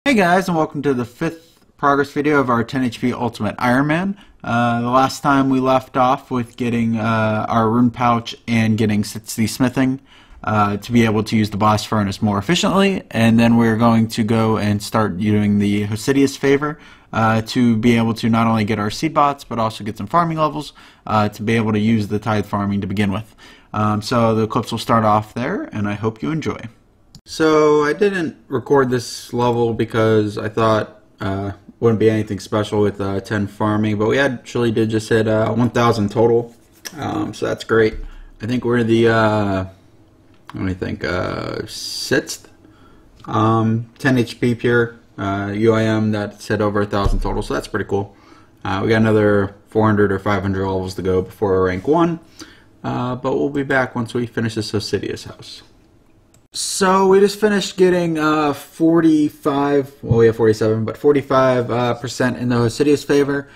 Hey guys, and welcome to the 5th progress video of our 10 HP Ultimate Ironman. The last time we left off with getting our rune pouch and getting 60 smithing to be able to use the blast furnace more efficiently, and then we're going to go and start doing the Hosidius favor to be able to not only get our seed bots but also get some farming levels to be able to use the tithe farming to begin with. So the clips will start off there, and I hope you enjoy. So I didn't record this level because I thought wouldn't be anything special with 10 farming, but we actually did just hit 1,000 total, so that's great. I think we're the let me think, 6th 10 HP pure UIM that's hit over 1,000 total, so that's pretty cool. We got another 400 or 500 levels to go before rank 1, but we'll be back once we finish this Hosidius house. So we just finished getting 45, well we have 47, but 45% in the Hosidius favor.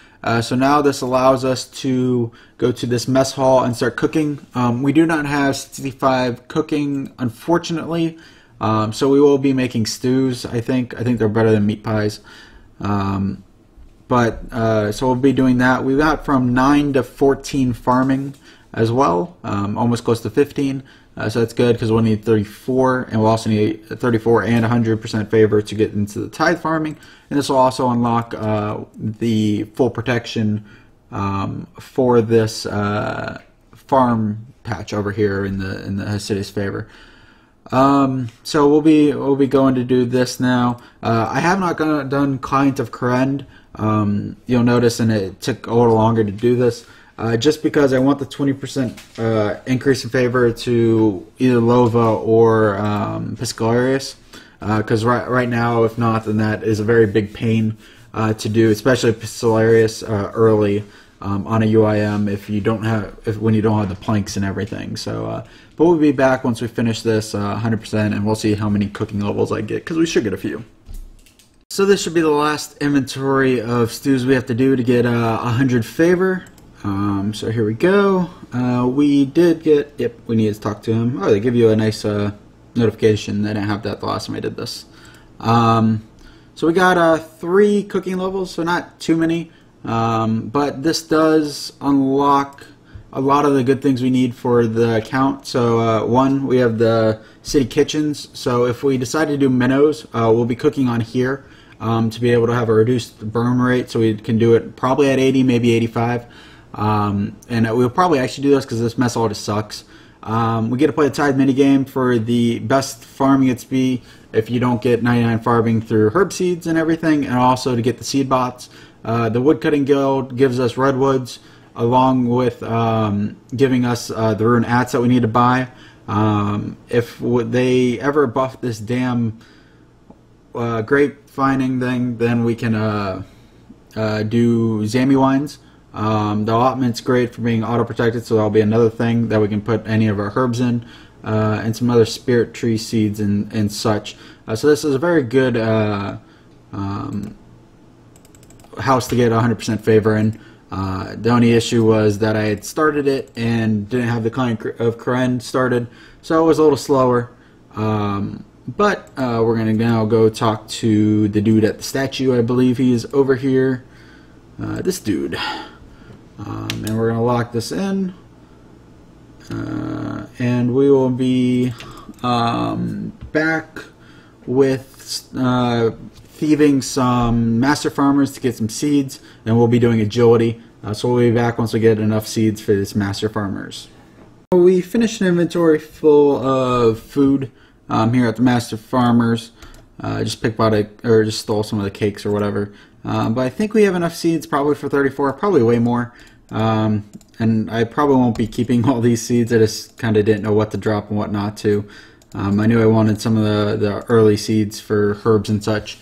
So now this allows us to go to this mess hall and start cooking. We do not have 65 cooking, unfortunately, so we will be making stews. I think they're better than meat pies. So we'll be doing that. We got from 9 to 14 farming as well, almost close to 15. So that's good because we'll need 34, and we'll also need 34 and 100% favor to get into the tithe farming. And this will also unlock the full protection for this farm patch over here in the Hosidius favor. So we'll be going to do this now. I have not done Client of Korend. You'll notice, and it took a little longer to do this. Just because I want the 20% increase in favor to either Lova or Piscalarius, because right now, if not, then that is a very big pain to do, especially Piscalarius early on a UIM when you don't have the planks and everything. So, but we'll be back once we finish this 100%, and we'll see how many cooking levels I get, because we should get a few. So this should be the last inventory of stews we have to do to get 100 favor. So here we go. We did get, yep, we need to talk to him. Oh, they give you a nice notification. They didn't have that the last time I did this. So we got 3 cooking levels, so not too many, but this does unlock a lot of the good things we need for the account. So one, we have the city kitchens. So if we decide to do minnows, we'll be cooking on here to be able to have a reduced burn rate, so we can do it probably at 80, maybe 85. And we'll probably actually do this because this mess all just sucks. We get to play the tithe minigame for the best farming XP if you don't get 99 farming through herb seeds and everything, and also to get the seed bots. The woodcutting guild gives us redwoods along with giving us the rune ats that we need to buy. If they ever buff this damn grape finding thing, then we can do Zami wines. The allotment's great for being auto-protected, so that'll be another thing that we can put any of our herbs in, and some other spirit tree seeds and such. So this is a very good house to get 100% favor in. The only issue was that I had started it and didn't have the Client of Korend started, so it was a little slower. But we're going to now go talk to the dude at the statue. I believe he is over here. This dude. And we're going to lock this in, and we will be back with thieving some master farmers to get some seeds, and we'll be doing agility. So we'll be back once we get enough seeds for this master farmers. We finished an inventory full of food here at the master farmers. Just just stole some of the cakes or whatever. But I think we have enough seeds probably for 34, probably way more. And I probably won't be keeping all these seeds. I just kind of didn't know what to drop and what not to. I knew I wanted some of the early seeds for herbs and such.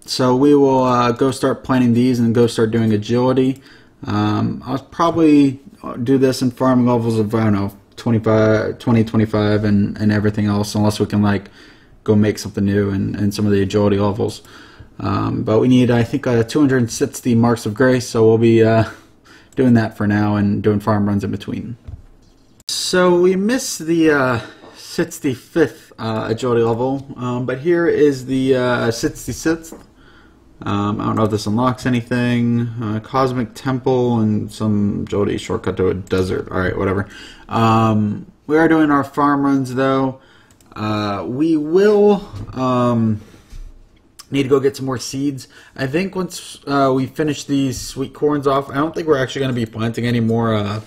So we will go start planting these and go start doing agility. I'll probably do this in farming levels of, I don't know, 20, 25, and everything else, unless we can like go make something new in some of the agility levels. But we need, I think, 260 marks of grace, so we'll be doing that for now and doing farm runs in between. So we missed the 65th agility level, but here is the 66th. I don't know if this unlocks anything. Cosmic Temple and some agility shortcut to a desert. Alright, whatever. We are doing our farm runs though. We will need to go get some more seeds. I think once we finish these sweet corns off, I don't think we're actually going to be planting any more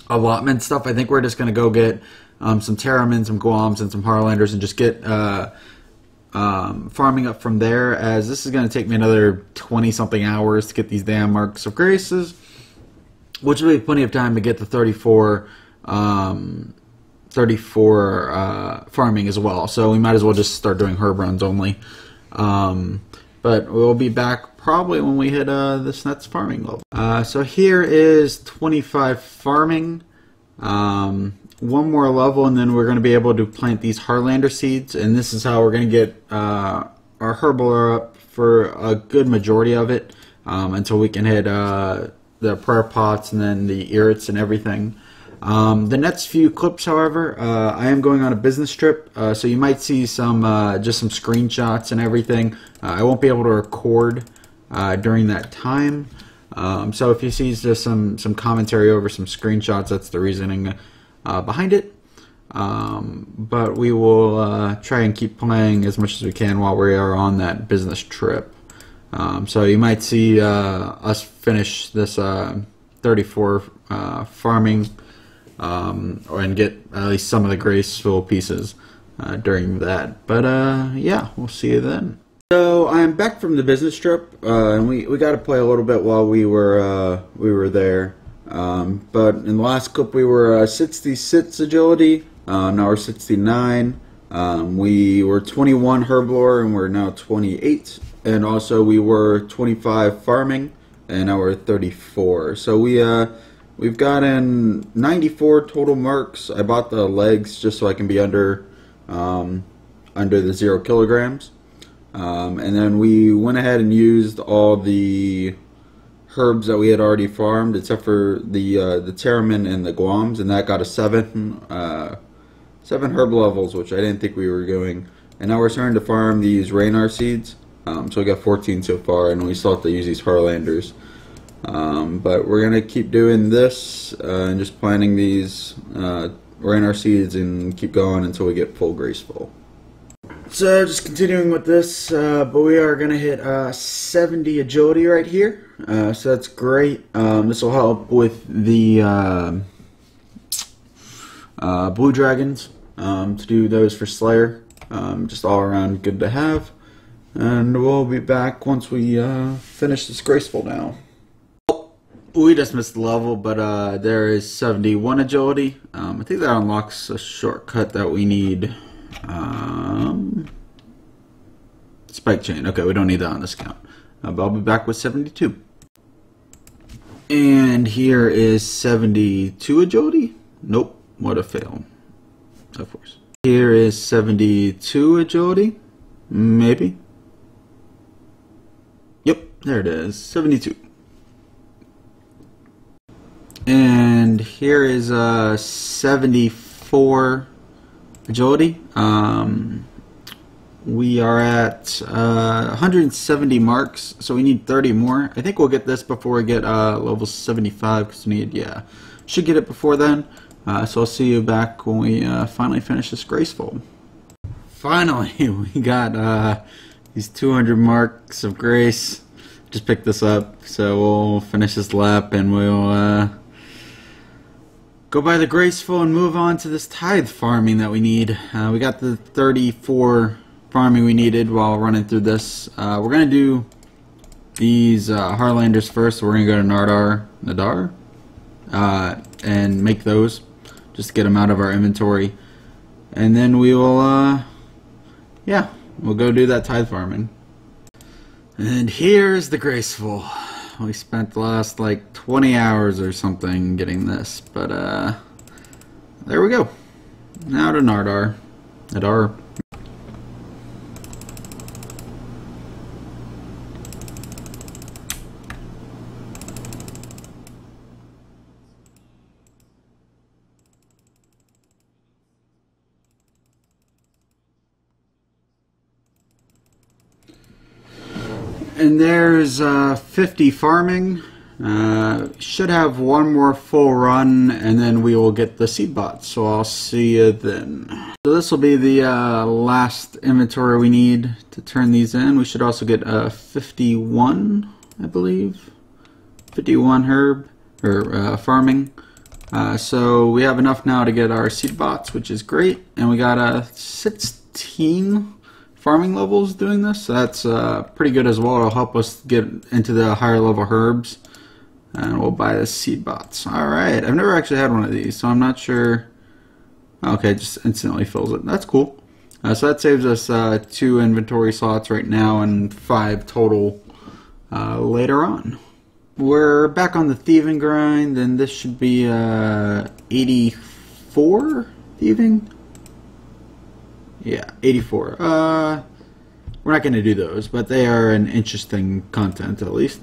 allotment stuff. I think we're just going to go get some Terramins, some Guams, and some Harlanders and just get farming up from there, as this is going to take me another 20-something hours to get these damn Marks of Graces, which will be plenty of time to get the 34 farming as well. So we might as well just start doing herb runs only. But we'll be back probably when we hit this next farming level. So here is 25 farming. One more level and then we're going to be able to plant these Harlander seeds, and this is how we're going to get our herbal up for a good majority of it until we can hit the prayer pots and then the irrits and everything. The next few clips, however, I am going on a business trip, so you might see some just some screenshots and everything. I won't be able to record during that time, so if you see just some commentary over some screenshots, that's the reasoning behind it. But we will try and keep playing as much as we can while we are on that business trip. So you might see us finish this 34 farming and get at least some of the graceful pieces during that. But yeah, we'll see you then. So I'm back from the business trip, and we got to play a little bit while we were there. But in the last clip we were 66 agility, now we're 69. We were 21 herblore and we're now 28, and also we were 25 farming and now we're 34. So we've gotten 94 total marks. I bought the legs just so I can be under the 0 kilograms, and then we went ahead and used all the herbs that we had already farmed, except for the Terramin and the Guams, and that got a 7 herb levels, which I didn't think we were going. And now we're starting to farm these Raynar seeds. So we got 14 so far, and we still have to use these Harlanders. But we're gonna keep doing this and just planting these Raynar seeds and keep going until we get full graceful. So just continuing with this, but we are going to hit 70 agility right here, so that's great. This will help with the blue dragons, to do those for Slayer. Just all around good to have, and we'll be back once we finish this graceful now. We just missed the level, but there is 71 agility. I think that unlocks a shortcut that we need. Spike chain. Okay, we don't need that on this count. But I'll be back with 72. And here is 72 agility. Nope, what a fail. Of course. Here is 72 agility. Maybe. Yep, there it is. 72. And here is 74 agility. We are at 170 marks, so we need 30 more. I think we'll get this before we get level 75, because we need, yeah, should get it before then. So I'll see you back when we finally finish this graceful. Finally, we got these 200 marks of grace. Just picked this up, so we'll finish this lap and we'll go by the graceful and move on to this tithe farming that we need. We got the 34 farming we needed while running through this. We're going to do these Harlanders first, so we're going to go to Nadar, and make those, just to get them out of our inventory. And then we will, yeah, we'll go do that tithe farming. And here's the graceful. We spent the last like 20 hours or something getting this, but there we go. Now to Nadar. And there's 50 farming. Should have one more full run, and then we will get the seed bots. So I'll see you then. So this will be the last inventory we need to turn these in. We should also get 51, I believe. 51 herb or farming. So we have enough now to get our seed bots, which is great. And we got 16 farming levels doing this. So that's pretty good as well. It'll help us get into the higher level herbs. And we'll buy the seed bots. Alright, I've never actually had one of these, so I'm not sure. Okay, just instantly fills it. That's cool. So that saves us 2 inventory slots right now and 5 total later on. We're back on the thieving grind, and this should be 84 thieving? Yeah, 84. We're not going to do those, but they are an interesting content at least.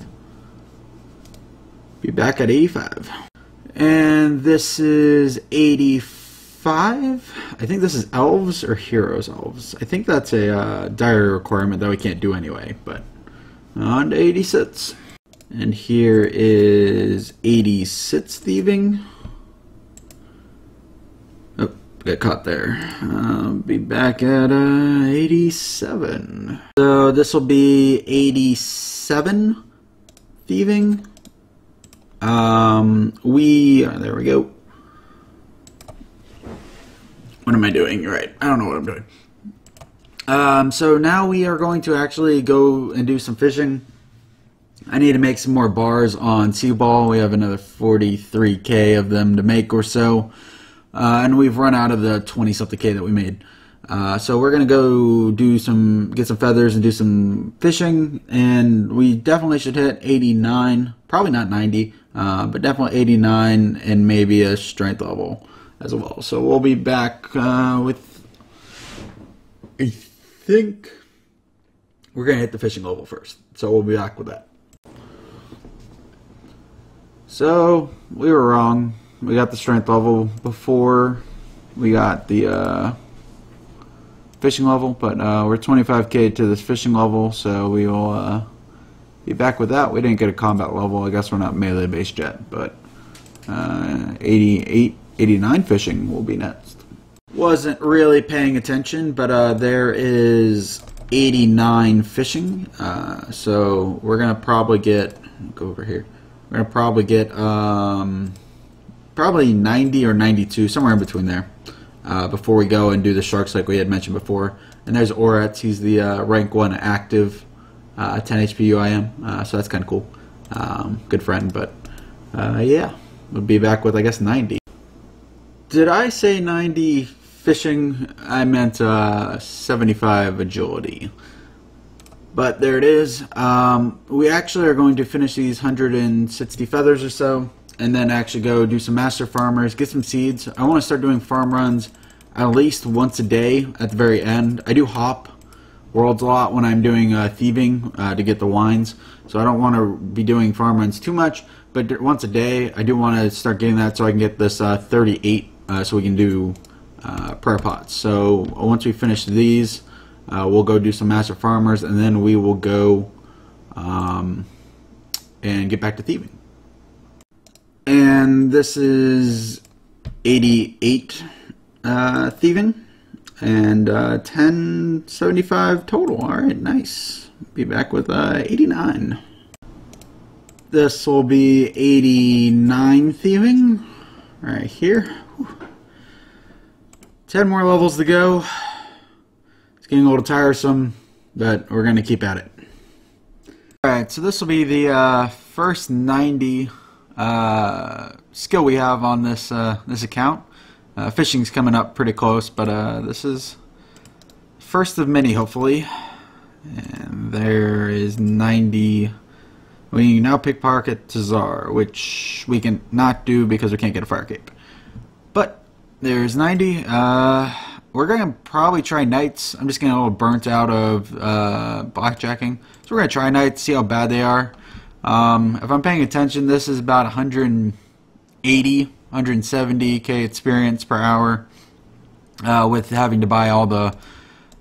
Be back at 85. And this is 85. I think this is elves or heroes elves. I think that's a diary requirement that we can't do anyway, but on to 86. And here is 86 thieving. Oh, got caught there. Be back at 87. So this will be 87 thieving. There we go. What am I doing? Right, I don't know what I'm doing. So now we are going to actually go and do some fishing. I need to make some more bars on CBall. We have another 43k of them to make or so. And we've run out of the 20-something k that we made. So we're going to go get some feathers and do some fishing. And we definitely should hit 89. Probably not 90. But definitely 89 and maybe a strength level as well. So we'll be back with, I think we're going to hit the fishing level first. So we'll be back with that. So we were wrong. We got the strength level before we got the fishing level, but we're 25k to this fishing level, so we will be back with that. We didn't get a combat level. I guess we're not melee based yet, but 88, 89 fishing will be next. Wasn't really paying attention, but there is 89 fishing. So we're gonna probably get, go over here. We're gonna probably get probably 90 or 92, somewhere in between there, before we go and do the sharks like we had mentioned before. And there's Oretz. He's the rank 1 active 10 HP UIM, so that's kind of cool. Good friend, but yeah, we'll be back with, I guess, 90. Did I say 90 fishing? I meant 75 agility. But there it is. We actually are going to finish these 160 feathers or so, and then actually go do some master farmers, get some seeds. I want to start doing farm runs at least once a day at the very end. I do hop worlds a lot when I'm doing thieving to get the wines, so I don't want to be doing farm runs too much, but once a day I do want to start getting that so I can get this 38 so we can do prayer pots. So once we finish these, we'll go do some master farmers, and then we will go and get back to thieving. And this is 88 thieving and 1075 total. Alright, nice. Be back with 89. This will be 89 thieving right here. Whew. 10 more levels to go. It's getting a little tiresome, but we're going to keep at it. Alright, so this will be the first 90 skill we have on this this account. Fishing's coming up pretty close, but this is first of many, hopefully. And there is 90. We can now pick Pocket Tazar, which we can not do because we can't get a fire cape. But there's 90. We're going to probably try Knights. I'm just getting a little burnt out of blackjacking. So we're going to try Knights, see how bad they are. If I'm paying attention, this is about 180, 170k experience per hour with having to buy all the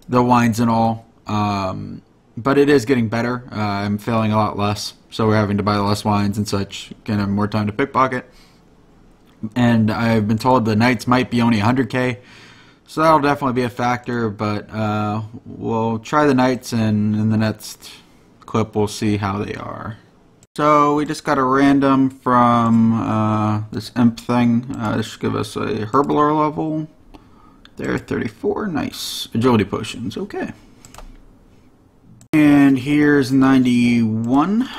wines and all. but it is getting better. I'm failing a lot less, so we're having to buy less wines and such. Gonna have more time to pickpocket. And I've been told the nights might be only 100K, so that'll definitely be a factor, but we'll try the nights, and in the next clip we'll see how they are. So we just got a random from this imp thing. This should give us a herblore level. There, 34, nice. Agility potions, okay. And here's 91.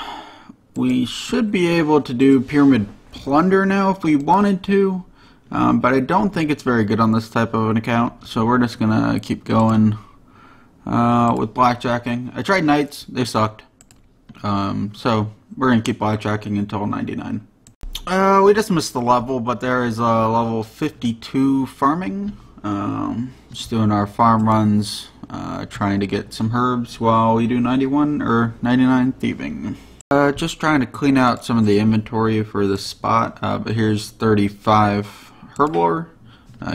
We should be able to do Pyramid Plunder now if we wanted to, but I don't think it's very good on this type of an account, so we're just gonna keep going with blackjacking. I tried Knights, they sucked, so we're gonna keep blackjacking until 99. We just missed the level, but there is a level 52 farming. Just doing our farm runs, trying to get some herbs while we do 91 or 99 thieving. Just trying to clean out some of the inventory for this spot, but here's 35 herblore.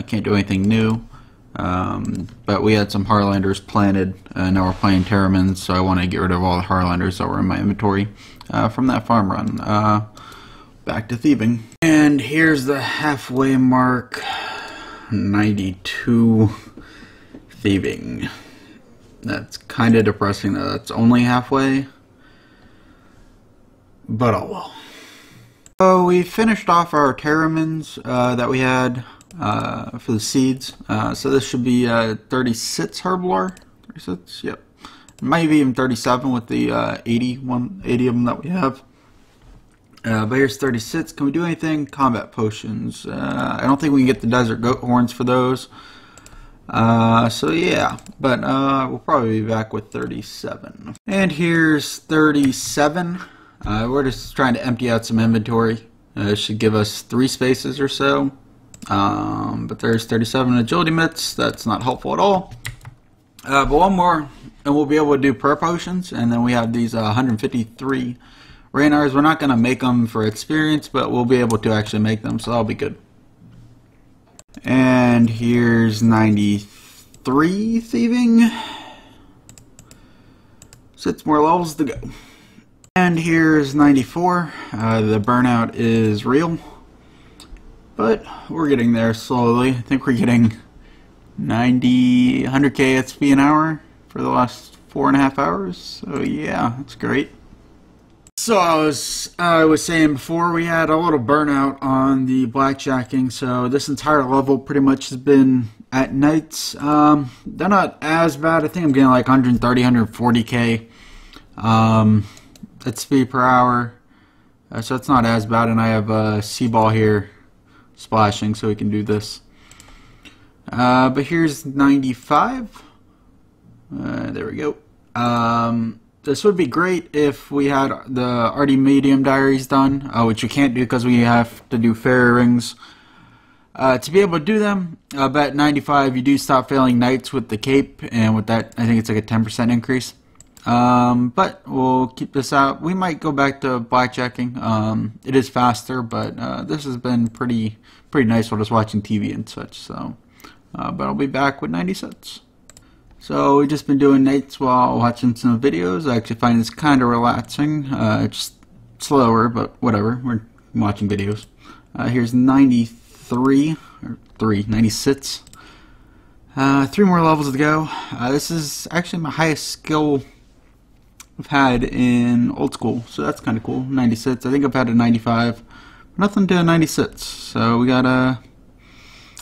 Can't do anything new, but we had some Harlanders planted, and now we're playing Terramans, so I want to get rid of all the Harlanders that were in my inventory from that farm run. Back to thieving. And here's the halfway mark, 92 thieving. That's kind of depressing that that's only halfway. But oh well. So we finished off our Terramans that we had for the seeds. So this should be 36 herblore. 36, yep. Maybe even 37 with the 80 of them that we have. But here's 36. Can we do anything? Combat potions. I don't think we can get the desert goat horns for those. So yeah, but we'll probably be back with 37. And here's 37. We're just trying to empty out some inventory. It should give us 3 spaces or so. But there's 37 agility mitts. That's not helpful at all. But one more, and we'll be able to do prayer potions. And then we have these 153 Raynars. We're not going to make them for experience, but we'll be able to actually make them, so that'll be good. And here's 93 thieving. 6 more levels to go. And here's 94. The burnout is real, but we're getting there slowly. I think we're getting 100k XP an hour for the last 4.5 hours. So yeah, that's great. So I was saying before, we had a little burnout on the blackjacking. So this entire level pretty much has been at nights. They're not as bad. I think I'm getting like 130, 140k. XP per hour, so it's not as bad, and I have a CBall here splashing, so we can do this. But here's 95. There we go. This would be great if we had the RD Medium Diaries done, which we can't do because we have to do fairy rings. To be able to do them, but at 95 you do stop failing nights with the cape, and with that I think it's like a 10% increase. But we'll keep this out. We might go back to blackjacking. It is faster, but this has been pretty nice while just watching TV and such. So, but I'll be back with 90 cents. So we've just been doing nights while watching some videos. I actually find this kind of relaxing. Just slower, but whatever. We're watching videos. Here's 93 or 96. 3 more levels to go. This is actually my highest skill I've had in old school, so that's kind of cool. 96. I think I've had a 95, but nothing to a 96. So we got I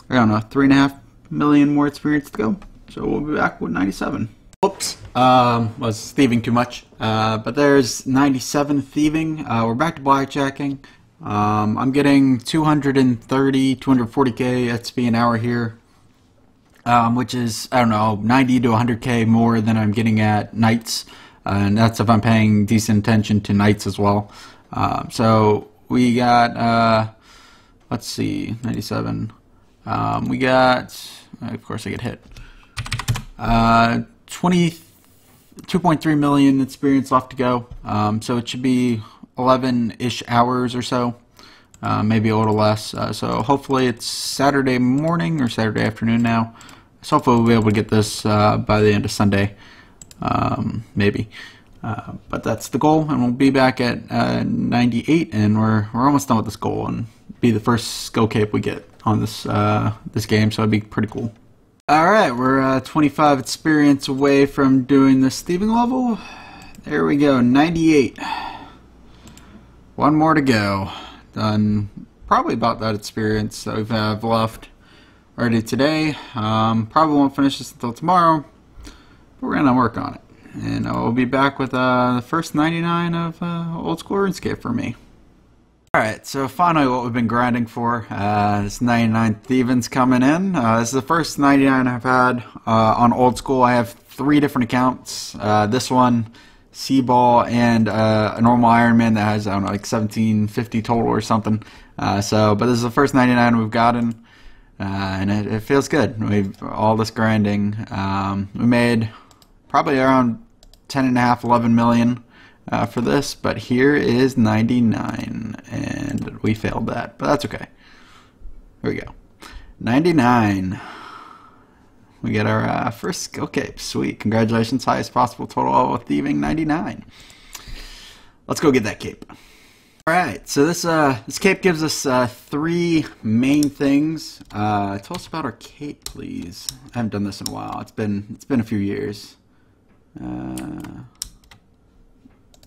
don't know, 3.5 million more experience to go. So we'll be back with 97. Whoops, was thieving too much. But there's 97 thieving. We're back to blackjacking. I'm getting 230, 240k XP an hour here, which is, I don't know, 90 to 100k more than I'm getting at nights. And that's if I'm paying decent attention to nights as well. So we got, let's see, 97. We got, of course I get hit. 2.3 million experience left to go. So it should be 11-ish hours or so. Maybe a little less. So hopefully it's Saturday morning or Saturday afternoon now. So hopefully we'll be able to get this by the end of Sunday. maybe. But that's the goal, and we'll be back at 98, and we're almost done with this goal, and be the first skill cape we get on this this game, so it'd be pretty cool. Alright, we're 25 experience away from doing this thieving level. There we go, 98. One more to go. Done probably about that experience that we have left already today. Probably won't finish this until tomorrow, but we're gonna work on it. And we'll be back with the first 99 of old school RuneScape for me. Alright, so finally what we've been grinding for, this 99 thieving's coming in. This is the first 99 I've had on old school. I have 3 different accounts. This one, CBall, and a normal Ironman that has, I don't know, like 1750 total or something. But this is the first 99 we've gotten, and it feels good. We've all this grinding. We made probably around 10.5, 11 million for this, but here is 99, and we failed that, but that's okay. Here we go. 99. We get our first skill cape. Sweet. Congratulations. Highest possible total of thieving, 99. Let's go get that cape. Alright, so this cape gives us 3 main things. Tell us about our cape, please. I haven't done this in a while. It's been a few years.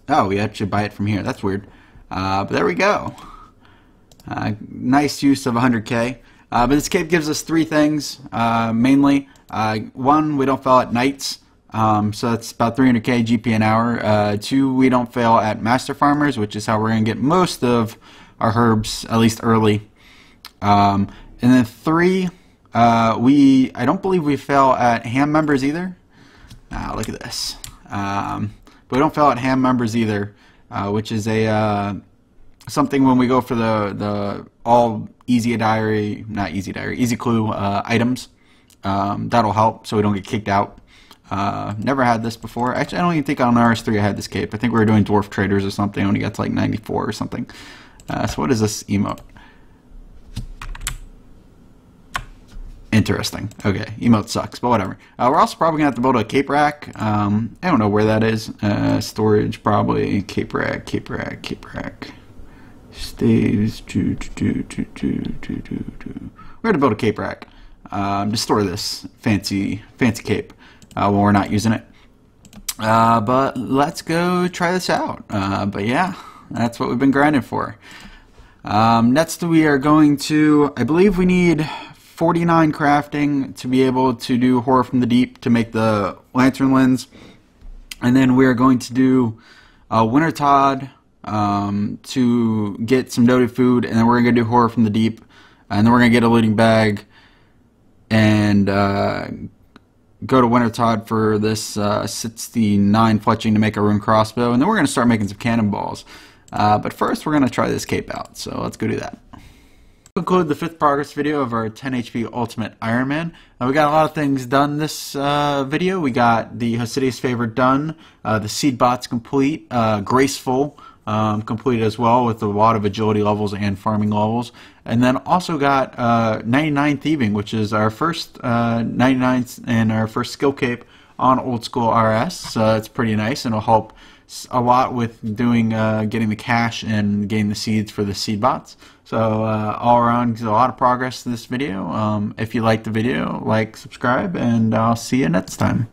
Oh, we actually buy it from here. That's weird. But there we go. Nice use of 100k. But this cape gives us 3 things, mainly. 1, we don't fail at nights, so that's about 300k GP an hour. 2, we don't fail at Master Farmers, which is how we're going to get most of our herbs, at least early. And then 3, I don't believe we fail at ham members either. Look at this. But we don't fail at ham members either, which is a something when we go for the all easy clue items. That'll help so we don't get kicked out. Never had this before. Actually, I don't even think on RS3 I had this cape. I think we were doing Dwarf Traders or something. I only got to like 94 or something. So what is this emote? Interesting. Okay, emote sucks, but whatever. We're also probably gonna have to build a cape rack. I don't know where that is. Storage probably. Cape rack. Staves. We're gonna build a cape rack. To store this fancy cape when we're not using it. But let's go try this out. But yeah, that's what we've been grinding for. Next we are going to, I believe we need 49 crafting to be able to do Horror from the Deep to make the lantern lens. And then we are going to do Winter Todd to get some noted food, and then we're going to do Horror from the Deep, and then we're going to get a looting bag and go to Winter Todd for this 69 fletching to make a rune crossbow, and then we're going to start making some cannonballs. But first we're going to try this cape out, so let's go do that. Conclude the 5th progress video of our 10 HP Ultimate Ironman. We got a lot of things done this video. We got the Hasidi's favorite done, the seed bots complete, graceful complete as well with a lot of agility levels and farming levels, and then also got 99 thieving, which is our first 99 and our first skill cape on old school RS. So it's pretty nice, and it'll help a lot with doing getting the cash and getting the seeds for the seed bots. So all around, a lot of progress in this video. If you liked the video, like, subscribe, and I'll see you next time.